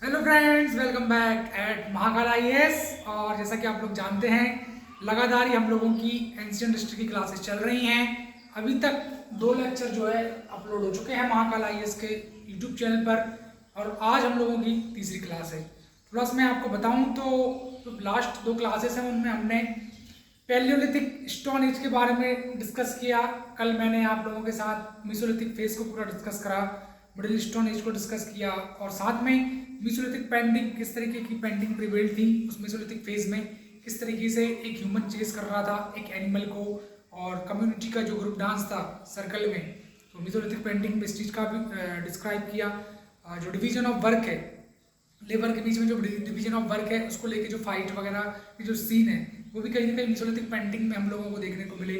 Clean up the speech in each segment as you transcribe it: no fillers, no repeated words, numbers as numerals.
Hello friends, welcome back at Mahakal IAS. और जैसा कि आप लोग जानते हैं, लगातार ही हम लोगों की एंशिएंट हिस्ट्री की क्लासेस चल रही हैं। अभी तक 2 लेक्चर जो है अपलोड हो चुके हैं महाकाल आईएएस के यूट्यूब चैनल पर, और आज हम लोगों की तीसरी क्लास है। थोड़ा सा मैं आपको बताऊं तो जो लास्ट 2 क्लासेस हैं उनमें हमने पैलियोलिथिक स्टोन एज के बारे में डिस्कस किया। कल मैंने आप लोगों के साथ मेसोलिथिक फेज को पूरा डिस्कस करा, मिडिल स्टोन एज को डिस्कस किया, और साथ में मेसोलिथिक पेंटिंग किस तरीके की पेंटिंग प्रिवेल थी उस मेसोलिथिक फेज में, किस तरीके से एक ह्यूमन चेस कर रहा था एक एनिमल को, और कम्युनिटी का जो ग्रुप डांस था सर्कल में, तो मेसोलिथिक पेंटिंग में इस चीज़ का भी डिस्क्राइब किया। जो डिवीजन ऑफ वर्क है, लेबर के बीच में जो डिवीजन ऑफ वर्क है उसको लेके जो फाइट वगैरह की जो सीन है वो भी कहीं ना कहीं मेसोलिथिक पेंटिंग में हम लोगों को देखने को मिले।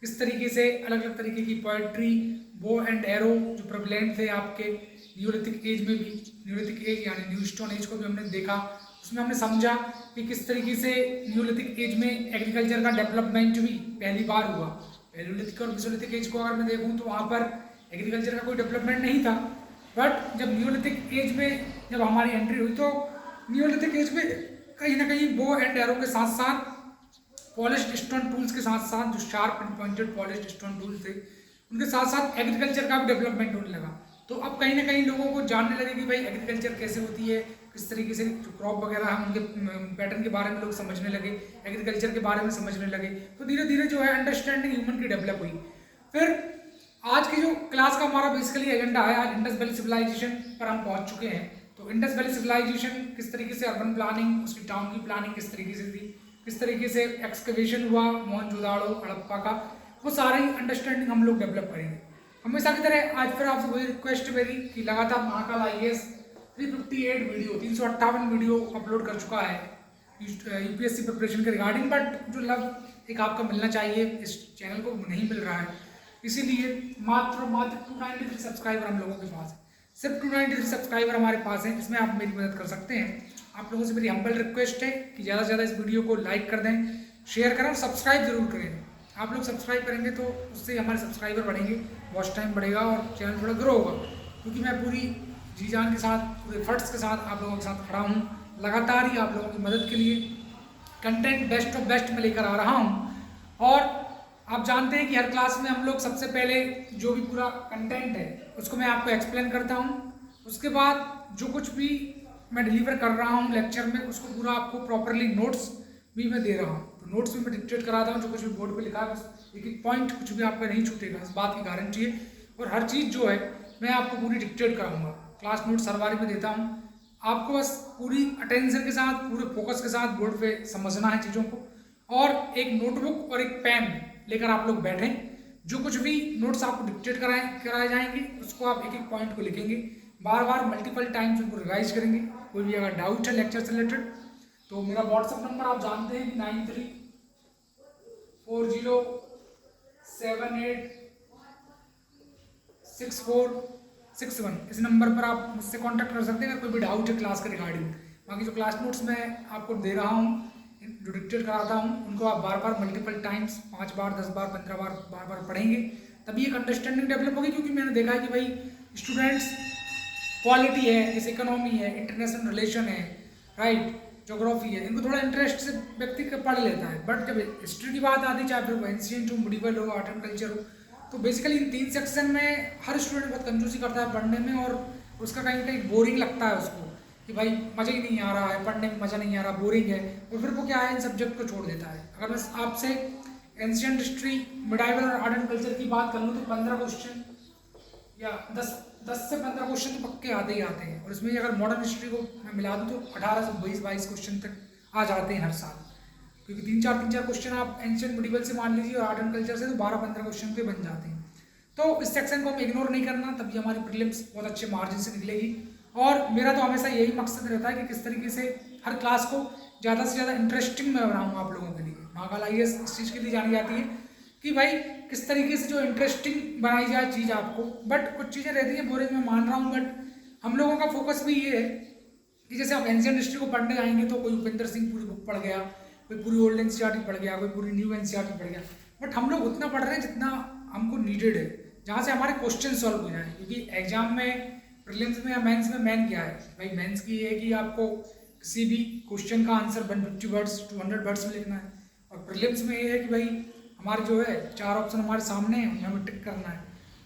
किस तरीके से अलग अलग तरीके की पोएट्री, बो एंड एरो जो प्रेवलेंट थे आपके न्यूलिथिक एज में भी, न्यूलिथिक एज यानी न्यू स्टोन एज को भी हमने देखा। उसमें हमने समझा कि किस तरीके से न्यूलिथिक एज में एग्रीकल्चर का डेवलपमेंट भी पहली बार हुआ। पैलियोलिथिक और मेसोलिथिक एज को अगर मैं देखूँ तो वहाँ पर एग्रीकल्चर का कोई डेवलपमेंट नहीं था, बट जब न्यूलिथिक एज में जब हमारी एंट्री हुई तो न्यूलिथिक एज में कहीं ना कहीं बो एंड एरो के साथ साथ पॉलिश्ड स्टोन टूल्स के साथ साथ जो sharp and pointed polished stone tools थे उनके साथ साथ एग्रीकल्चर का भी डेवलपमेंट होने लगा। तो अब कहीं ना कहीं लोगों को जानने लगे कि भाई एग्रीकल्चर कैसे होती है, किस तरीके से जो क्रॉप वगैरह है उनके पैटर्न के बारे में लोग समझने लगे, एग्रीकल्चर के बारे में समझने लगे। तो धीरे धीरे जो है अंडरस्टैंडिंग ह्यूमन की डेवलप हुई। फिर आज की जो क्लास का हमारा बेसिकली एजेंडा है, आज इंडस वैली सिविलाइजेशन पर हम पहुंच चुके हैं। तो इंडस वैली सिविलाइजेशन किस तरीके से अर्बन प्लानिंग, उसकी टाउन की प्लानिंग किस तरीके से थी, किस तरीके से एक्सकवेशन हुआ मोहनजोदाड़ो हड़प्पा का, वो सारी अंडरस्टैंडिंग हम लोग डेवलप करेंगे। हमेशा की तरह आज फिर आपसे वही रिक्वेस्ट मेरी कि लगातार Mahakal IAS 358 video 358 video upload कर चुका है यूपीएससी प्रिपरेशन के रिगार्डिंग, बट जो लव एक आपका मिलना चाहिए इस चैनल को नहीं मिल रहा है। इसीलिए मात्र 293 सब्सक्राइबर हम लोगों के पास है, सिर्फ 293 सब्सक्राइबर हमारे पास हैं। इसमें आप मेरी मदद कर सकते हैं। आप लोगों से मेरी हम्बल रिक्वेस्ट है कि ज़्यादा से ज़्यादा इस वीडियो को लाइक कर दें, शेयर करें और सब्सक्राइब जरूर करें। आप लोग सब्सक्राइब करेंगे तो उससे हमारे सब्सक्राइबर बढ़ेंगे, वॉच टाइम बढ़ेगा और चैनल थोड़ा ग्रो होगा। क्योंकि मैं पूरी जी जान के साथ, पूरे फट्स के साथ आप लोगों के साथ खड़ा हूँ। लगातार ही आप लोगों की मदद के लिए कंटेंट बेस्ट ऑफ बेस्ट में लेकर आ रहा हूँ। और आप जानते हैं कि हर क्लास में हम लोग सबसे पहले जो भी पूरा कंटेंट है उसको मैं आपको एक्सप्लेन करता हूँ। उसके बाद जो कुछ भी मैं डिलीवर कर रहा हूँ लेक्चर में उसको पूरा आपको प्रॉपरली नोट्स भी मैं दे रहा हूँ। तो नोट्स भी मैं डिक्टेट कराता हूँ, जो कुछ भी बोर्ड पे लिखा है बस एक एक पॉइंट कुछ भी आपका नहीं छूटेगा, इस बात की गारंटी है। और हर चीज़ जो है मैं आपको पूरी डिक्टेट कराऊंगा। क्लास नोट्स हर बार में देता हूँ, आपको बस पूरी अटेंशन के साथ, पूरे फोकस के साथ बोर्ड पे समझना है चीज़ों को। और एक नोटबुक और एक पेन लेकर आप लोग बैठें, जो कुछ भी नोट्स आपको डिक्टेट कराए जाएंगे उसको आप एक एक पॉइंट को लिखेंगे, बार बार मल्टीपल टाइम्स उनको रिवाइज करेंगे। कोई भी अगर डाउट है लेक्चर से रिलेटेड तो मेरा व्हाट्सअप नंबर आप जानते हैं कि 9340786461, इस नंबर पर आप मुझसे कांटेक्ट कर सकते हैं अगर कोई भी डाउट है क्लास के रिगार्डिंग। बाकी जो क्लास नोट्स मैं आपको दे रहा हूँ, जो डिक्टेट कराता हूँ, उनको आप बार बार मल्टीपल टाइम्स 5 बार 10 बार 15 बार बार बार पढ़ेंगे, तभी एक अंडरस्टैंडिंग डेवलप होगी। क्योंकि मैंने देखा है कि भाई स्टूडेंट्स पॉलिटी है, जैसे इकोनॉमी है, इंटरनेशनल रिलेशन है, राइट, ज्योग्राफी है, इनको थोड़ा इंटरेस्ट से व्यक्ति पढ़ लेता है, बट जब हिस्ट्री की बात आती है, चाहे फिर वो एंशिएंट हो, मिडिवल हो, आर्ट एंड कल्चर हो, तो बेसिकली इन 3 सेक्शन में हर स्टूडेंट बहुत कंजूसी करता है पढ़ने में, और उसका कहीं कहीं बोरिंग लगता है उसको कि भाई मज़ा ही नहीं आ रहा है, पढ़ने में मज़ा नहीं आ रहा, बोरिंग है, और फिर वो क्या है इन सब्जेक्ट को छोड़ देता है। अगर मैं आपसे एंशिएंट हिस्ट्री, मिडाइवल और आर्ट एंड कल्चर की बात कर लूँ तो 15 क्वेश्चन या 10 से 15 क्वेश्चन तो पक्के आते ही आते हैं। और इसमें अगर मॉडर्न हिस्ट्री को मैं मिला दूँ तो 18 से 22 क्वेश्चन तक आ जाते हैं हर साल। क्योंकि 3-4 क्वेश्चन आप एंशिएंट मिडिवल से मान लीजिए और आर्ट एंड कल्चर से तो 12-15 क्वेश्चन पे बन जाते हैं। तो इस सेक्शन को हम इग्नोर नहीं करना, तभी हमारी प्रीलिम्स बहुत अच्छे मार्जिन से निकलेगी। और मेरा तो हमेशा यही मकसद रहता है कि किस तरीके से हर क्लास को ज़्यादा से ज़्यादा इंटरेस्टिंग मैं बनाऊँ आप लोगों के लिए। महाकाल आईएएस इस चीज़ के लिए जानी जाती है कि भाई किस तरीके से जो इंटरेस्टिंग बनाई जाए चीज़ आपको। बट कुछ चीज़ें रहती हैं बोरिंग, मैं मान रहा हूँ, बट हम लोगों का फोकस भी ये है कि जैसे आप एंशिएंट हिस्ट्री को पढ़ने जाएंगे तो कोई उपेंद्र सिंह पूरी बुक पढ़ गया, कोई पूरी ओल्ड एनसीईआरटी पढ़ गया, कोई पूरी न्यू एनसीईआरटी पढ़ गया, बट हम लोग उतना पढ़ रहे हैं जितना हमको नीडेड है, जहाँ से हमारे क्वेश्चन सॉल्व हो जाए। क्योंकि एग्जाम में प्रीलिम्स में या मेंस में मेन क्या है भाई? मेंस की ये है कि आपको किसी भी क्वेश्चन का आंसर 150 वर्ड्स 200 वर्ड्स में लिखना है, और प्रीलिम्स में ये है कि भाई हमारे जो है 4 ऑप्शन हमारे सामने हैं, उन्हें हमें टिक करना है।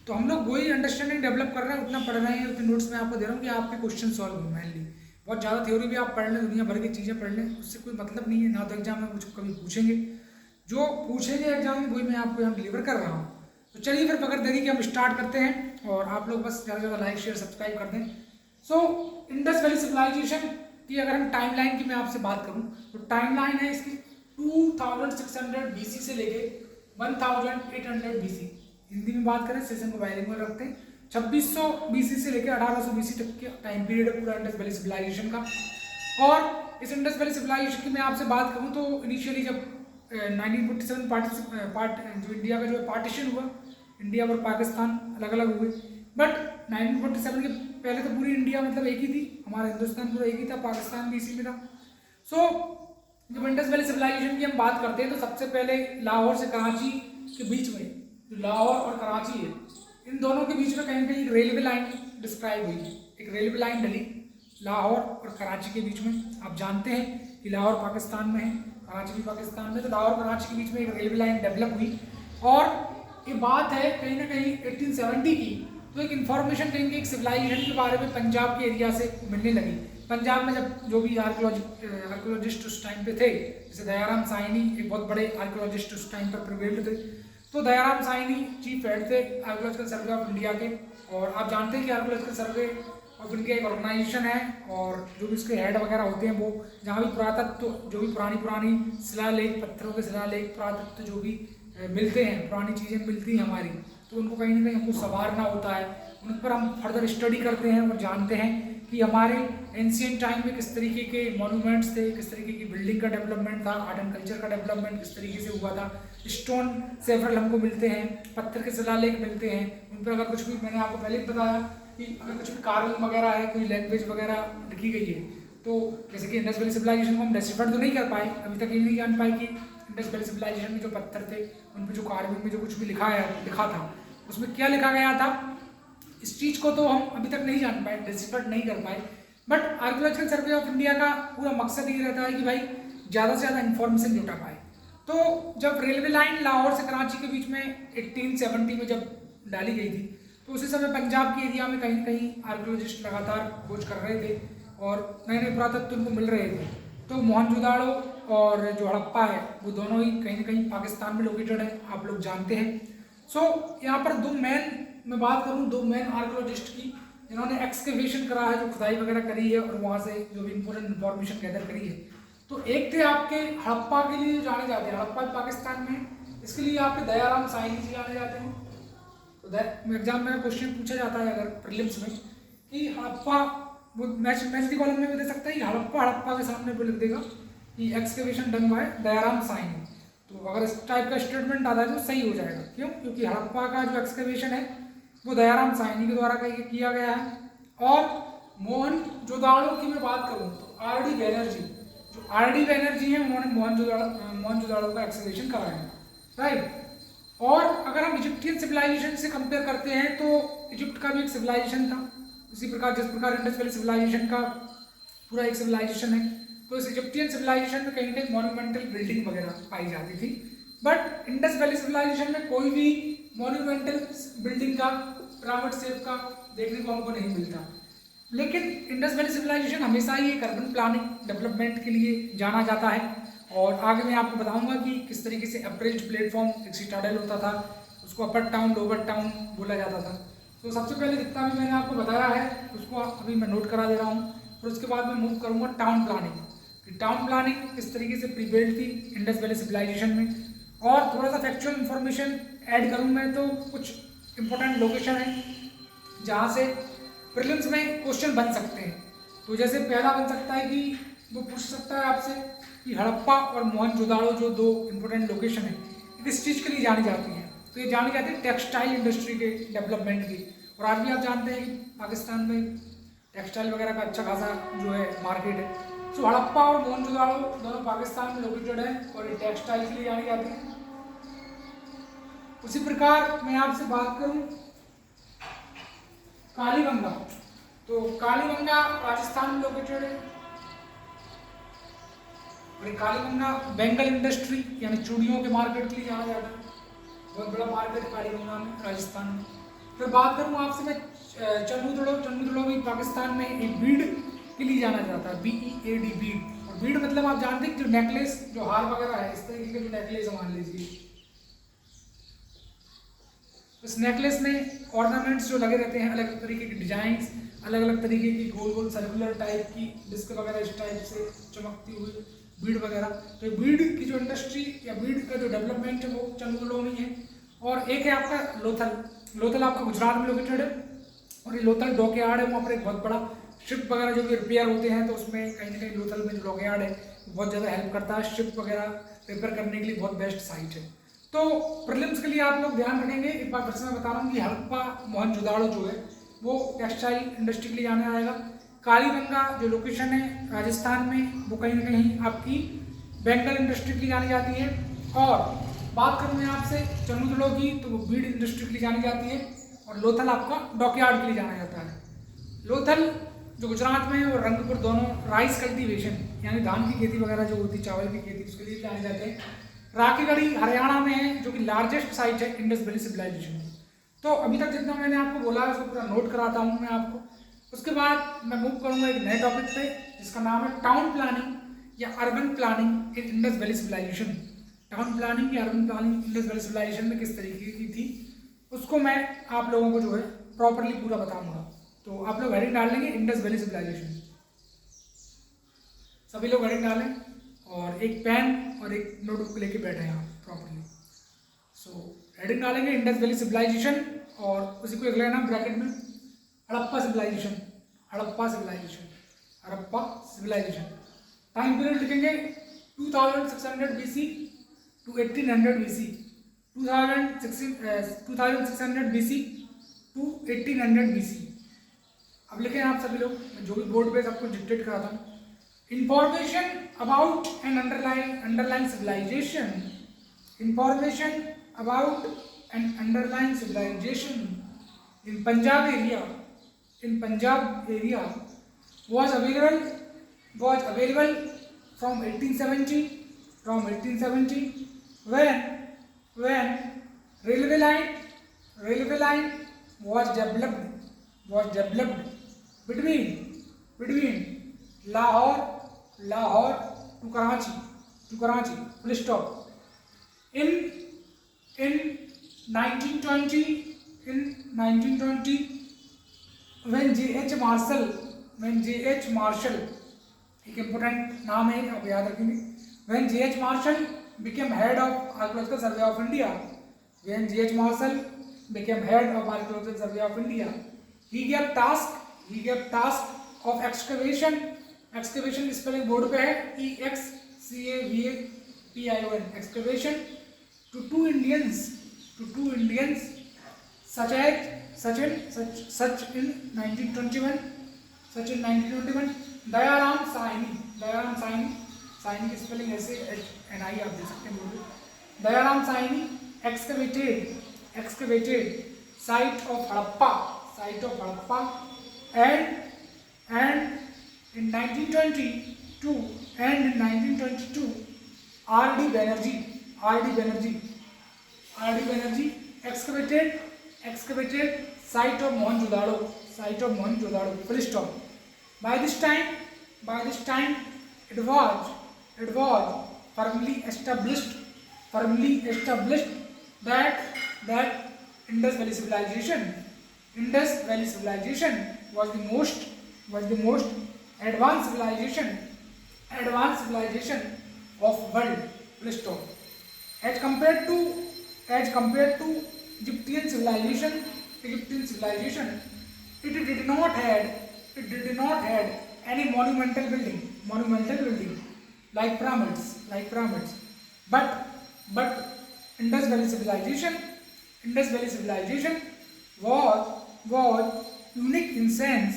तो हम लोग वही अंडरस्टैंडिंग डेवलप कर रहे हैं, उतना पढ़ रहे हैं, उतने नोट्स में आपको दे रहा हूँ कि आपके क्वेश्चन सॉल्व हो। मेनली बहुत ज़्यादा थ्योरी भी आप पढ़ लें, दुनिया भर की चीज़ें पढ़ लें, उससे कोई मतलब नहीं है ना। तो एग्जाम में मुझको कभी पूछेंगे, जो पूछेंगे एग्जाम में वही मैं आपको यहाँ डिलीवर कर रहा हूँ। तो चलिए फिर बगैर देरी के हम स्टार्ट करते हैं, और आप लोग बस ज़्यादा से ज़्यादा लाइक शेयर सब्सक्राइब कर दें। सो इंडस वैली सिविलाइजेशन की अगर हम टाइमलाइन की मैं आपसे बात करूं तो टाइमलाइन है इसकी 2600 BC से लेके 1800 BC। हिंदी में बात करें, सेशन को बाइलिंगुअल रखते हैं, 2600 BC से लेकर 1800 BC तक के टाइम पीरियड है पूरा इंडस वैली सिविलाइजेशन का। और इस इंडस वैली सिविलाइजेशन की मैं आपसे बात करूं तो इनिशियली जब 1947 जो इंडिया का जो पार्टीशन हुआ, इंडिया और पाकिस्तान अलग अलग हुए, बट 1947 के पहले तो पूरी इंडिया मतलब एक ही थी, हमारा हिंदुस्तान पूरा एक ही था, पाकिस्तान भी इसी में था। सो जब इंडस वैली सिविलाइजेशन की हम बात करते हैं तो सबसे पहले लाहौर से कराची के बीच में, जो लाहौर और कराची है, इन दोनों के बीच में कहीं ना कहीं एक रेलवे लाइन डिस्क्राइब हुई, एक रेलवे लाइन डली लाहौर और कराची के बीच में। आप जानते हैं कि लाहौर पाकिस्तान में है, कराची भी पाकिस्तान में, तो लाहौर कराची के बीच में एक रेलवे लाइन डेवलप हुई। और ये बात है कहीं ना कहीं 1870 की, तो एक इन्फॉर्मेशन कहेंगे एक सिविलाइजेशन के बारे में पंजाब के एरिया से मिलने लगी। पंजाब में जब जो भी आर्कियोलॉजिस्ट उस टाइम पे थे, जैसे दयाराम साहनी एक बहुत बड़े आर्कियोलॉजिस्ट उस टाइम पर प्रिवेल्ड थे, तो दयाराम साहनी चीफ हेड थे आर्कियोलॉजिकल सर्वे ऑफ इंडिया के। और आप जानते हैं कि आर्कियोलॉजिकल सर्वे ऑफ इंडिया एक ऑर्गेनाइजेशन है, और जो भी उसके हेड वगैरह होते हैं वो जहाँ भी पुरातत्व, जो भी पुरानी शिलालेख, पत्थरों के शिलालेख, पुरातत्व जो भी मिलते हैं, पुरानी चीज़ें मिलती हैं हमारी, तो उनको कहीं ना कहीं हमको संवारना होता है, उन पर हम फर्दर स्टडी करते हैं और जानते हैं कि हमारे एंशिएंट टाइम में किस तरीके के मॉन्यूमेंट्स थे, किस तरीके की बिल्डिंग का डेवलपमेंट था, आर्ट एंड कल्चर का डेवलपमेंट किस तरीके से हुआ था। स्टोन सेवरल हमको मिलते हैं, पत्थर के शिलालेख मिलते हैं, उन पर अगर कुछ भी, मैंने आपको पहले भी बताया कि अगर कुछ भी कार्विंग वगैरह है, कोई लैंग्वेज वगैरह लिखी गई है, तो जैसे कि इंडस वैली सिविलाइजेशन को हम डेसिफर तो नहीं कर पाए, अभी तक ये नहीं जान पाए कि इंडस वैली सिविलाइजेशन में जो पत्थर थे उन पर जो कार्विंग में जो कुछ भी लिखा था उसमें क्या लिखा गया था, इस चीज़ को तो हम अभी तक नहीं जान पाए, डेसिफर नहीं कर पाए। But archaeological survey of India का पूरा मकसद ये रहता है कि भाई ज़्यादा से ज़्यादा इन्फॉर्मेशन जुटा पाए। तो जब रेलवे लाइन लाहौर से कराची के बीच में 1870 में जब डाली गई थी, तो उसी समय पंजाब के एरिया में कहीं ना कहीं आर्कियोलॉजिस्ट लगातार खोज कर रहे थे और नए नए पुरातत्व उनको मिल रहे थे। तो मोहनजोदाड़ो और जो हड़प्पा है वो दोनों ही कहीं ना कहीं पाकिस्तान में लोकेटेड है, आप लोग जानते हैं। सो यहाँ पर दो मेन, मैं बात करूँ दो मेन आर्कियोलॉजिस्ट की जिन्होंने एक्सकेवेशन करा है, जो खुदाई वगैरह करी है और वहाँ से जो भी इंपॉर्टेंट इन्फॉर्मेशन गैदर करी है। तो एक थे आपके हड़प्पा के लिए जाने जाते हैं, हड़प्पा पाकिस्तान में, इसके लिए आपके दयाराम साहनी जी जाने जाते हैं। तो एग्जाम में क्वेश्चन पूछा जाता है अगर प्रीलिम्स में कि हड़प्पा, वो मैच दी कॉलम में भी दे सकता है कि हड़प्पा के सामने वो लिख देगा कि excavation done by Dayaram Sahni. तो अगर इस टाइप का स्टेटमेंट आता है तो सही हो जाएगा। क्यों? क्योंकि हड़प्पा का जो एक्सकेवेशन है वो दयाराम साहनी के द्वारा किया गया है। और मोहनजोदाड़ो की मैं बात करूँ तो आर डी बैनर्जी, जो आर डी बैनर्जी है, उन्होंने मोहनजोदाड़ो का एक्सकेवेशन कराया है, राइट। और अगर हम इजिप्टियन सिविलाइजेशन से कंपेयर करते हैं तो इजिप्ट का भी एक सिविलाइजेशन था, इसी प्रकार जिस प्रकार इंडस वैली सिविलाइजेशन का पूरा एक सिविलाइजेशन है। तो इस इजिप्टियन सिविलाइजेशन में कहीं कहीं मॉन्यूमेंटल बिल्डिंग वगैरह पाई जाती थी, बट इंडस वैली सिविलाइजेशन में कोई भी मॉन्यूमेंटल बिल्डिंग का पिरामिड शेप का देखने को हमको नहीं मिलता। लेकिन इंडस वैली सिविलाइजेशन हमेशा ही एक अर्बन प्लानिंग डेवलपमेंट के लिए जाना जाता है। और आगे मैं आपको बताऊंगा कि किस तरीके से अप्रेज्ड प्लेटफॉर्म एक सिटाडेल होता था, उसको अपर टाउन लोअर टाउन बोला जाता था। तो सबसे पहले जितना भी मैंने आपको बताया है उसको अभी मैं नोट करा दे रहा हूँ, फिर उसके बाद मैं मूव करूँगा टाउन प्लानिंग। टाउन प्लानिंग किस तरीके से प्रिपेयर्ड थी इंडस वैली सिविलाइजेशन में, और थोड़ा सा फैक्चुअल इन्फॉर्मेशन ऐड करूँ मैं तो कुछ इंपॉर्टेंट लोकेशन है जहाँ से प्रीलिम्स में क्वेश्चन बन सकते हैं। तो जैसे पहला बन सकता है कि वो पूछ सकता है आपसे कि हड़प्पा और मोहनजोदाड़ो जो दो इंपॉर्टेंट लोकेशन है किस चीज़ के लिए जानी जाती हैं, तो ये जानी जाती है टेक्सटाइल इंडस्ट्री के डेवलपमेंट की। और आज भी आप जानते हैं कि पाकिस्तान में टेक्सटाइल वगैरह का अच्छा खासा जो है मार्केट है। सो हड़प्पा और मोहनजोदाड़ो दोनों पाकिस्तान में लोकेटेड है और ये टेक्सटाइल के लिए जानी जाती है। उसी प्रकार मैं आपसे बात करूं कालीगंगा, तो कालीबंगा राजस्थान में लोकेटेड है। और कालीबंगा बेंगल इंडस्ट्री यानी चूड़ियों के मार्केट के लिए जाना जाता है, बहुत बड़ा मार्केट है कालीबंगा में राजस्थान में। फिर बात करूँ आपसे मैं चन्नूदड़ो भी पाकिस्तान में एक बीड के लिए जाना जाता है, BEAD बीड। और बीड मतलब आप जानते हैं जो नेकलेस, जो हार वगैरह है, इस तरीके के जो नेकलेस मान लीजिए, इस नेकलेस में ऑर्नामेंट्स जो लगे रहते हैं, अलग अलग तरीके के डिजाइन, अलग अलग तरीके की गोल गोल सर्कुलर टाइप की डिस्क वगैरह इस टाइप से चमकती हुई बीड वगैरह। तो बीड की जो इंडस्ट्री या बीड का जो डेवलपमेंट है वो चन्नूदड़ो में है। और एक है आपका लोथल आपका गुजरात में लोकेटेड है। और ये लोथल डॉकयार्ड है, वहाँ पर एक बहुत बड़ा शिप वगैरह जो भी रिपेयर होते हैं तो उसमें कहीं ना कहीं लोथल में जो डॉकयार्ड है बहुत ज़्यादा हेल्प करता है, शिप वगैरह रिपेयर करने के लिए बहुत बेस्ट साइट है। तो प्रीलिम्स के लिए आप लोग ध्यान रखेंगे, एक बार फिर से मैं बता रहा हूँ कि हड़प्पा मोहनजोदाड़ो जो है वो टेक्सटाइल इंडस्ट्री के लिए जाने आएगा। कालीबंगा जो लोकेशन है राजस्थान में वो कहीं ना कहीं आपकी बेंगल इंडस्ट्री के लिए जानी जाती है। और बात करूँ मैं आपसे चन्नूदड़ो की तो वो बीड इंडस्ट्री के लिए जानी जाती है। और लोथल आपका डॉकयार्ड के लिए जाना जाता है। लोथल जो गुजरात में है और रंगपुर दोनों राइस कल्टीवेशन यानी धान की खेती वगैरह जो होती है, चावल की खेती, उसके लिए जाने जाते हैं। राखीगढ़ी हरियाणा में है जो कि लार्जेस्ट साइट है इंडस वैली सिविलाइजेशन। तो अभी तक जितना मैंने आपको बोला है उसको पूरा नोट कराता हूँ मैं आपको। उसके बाद मैं मूव करूँगा एक नए टॉपिक पे जिसका नाम है टाउन प्लानिंग या urban planning in Indus valley civilization. Town planning या urban planning Indus valley civilization में किस तरीके की थी उसको मैं आप लोगों को जो है प्रॉपरली पूरा बताऊंगा। तो आप लोग हेडिंग डाल लेंगे इंडस वैली सिविलाइजेशन, सभी लोग हेडिंग डालें और एक पेन और एक नोटबुक लेके बैठे हैं आप प्रॉपरली। सो हेडिंग डालेंगे इंडस वैली सिविलाइजेशन और उसी को एक लेना ब्रैकेट में Harappa civilization, Harappa civilization, Harappa civilization. Time period लिखेंगे 2600 BC to 1800 BC, 2600 BC to 1800 BC। अब लिखें आप सभी लोग, मैं जो भी बोर्ड पे सबको डिक्टेट कराता हूँ। Information about an underlying civilization. Information about an underlying civilization in Punjab area. In Punjab area was available from 1870. From 1870 when railway line was developed between Lahore to Karachi, full stop. In 1920, when J.H. Marshall, एक important नाम है आप याद रखेंगे, when J.H. Marshall became head of Archaeological Survey of India, when J.H. Marshall became head of Archaeological Survey of India, he gave task of excavation spelling board पे है EXCAVATION, excavation to two Indians such in 1921 Dayaram Saini की spelling ऐसे NI आप देख सकते हैं board पे। Dayaram Sahni excavated site of Harappa and in 1922 R.D. Banerjee excavated site of Mohenjo-daro, full stop. By this time it was firmly established that Indus Valley civilization was the most advanced civilization of world, full stop. As compared to Egyptian civilization, it did not had any monumental building like pyramids. But Indus Valley civilization was unique in sense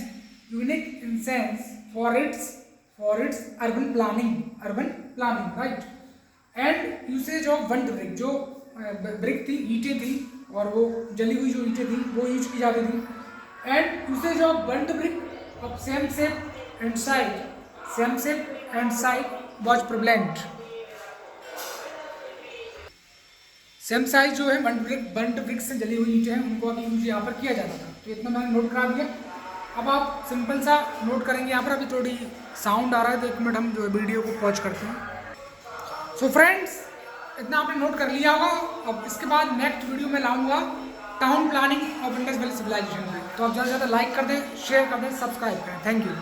for its urban planning, right? And usage of burnt brick, जो brick थी, ईंटें थी, और वो जली हुई जो ईंटें थी वो यूज की जाती थी। And usage of burnt brick अब same shape and side, same shape and side was prevalent. Same size जो है बंट ब्रिक से जली हुई ईंटें हैं, उनको अभी यूज यहाँ पर किया जाता था। तो इतना मैंने नोट करा दिया। अब आप सिंपल सा नोट करेंगे यहाँ पर। अभी थोड़ी साउंड आ रहा है तो 1 मिनट हम जो है वीडियो को पॉज करते हैं। सो फ्रेंड्स, इतना आपने नोट कर लिया होगा। अब इसके बाद नेक्स्ट वीडियो में लाऊंगा town planning of Indus valley civilization में। तो आप ज़्यादा से ज़्यादा लाइक कर दें, शेयर कर दें, सब्सक्राइब करें। Thank you.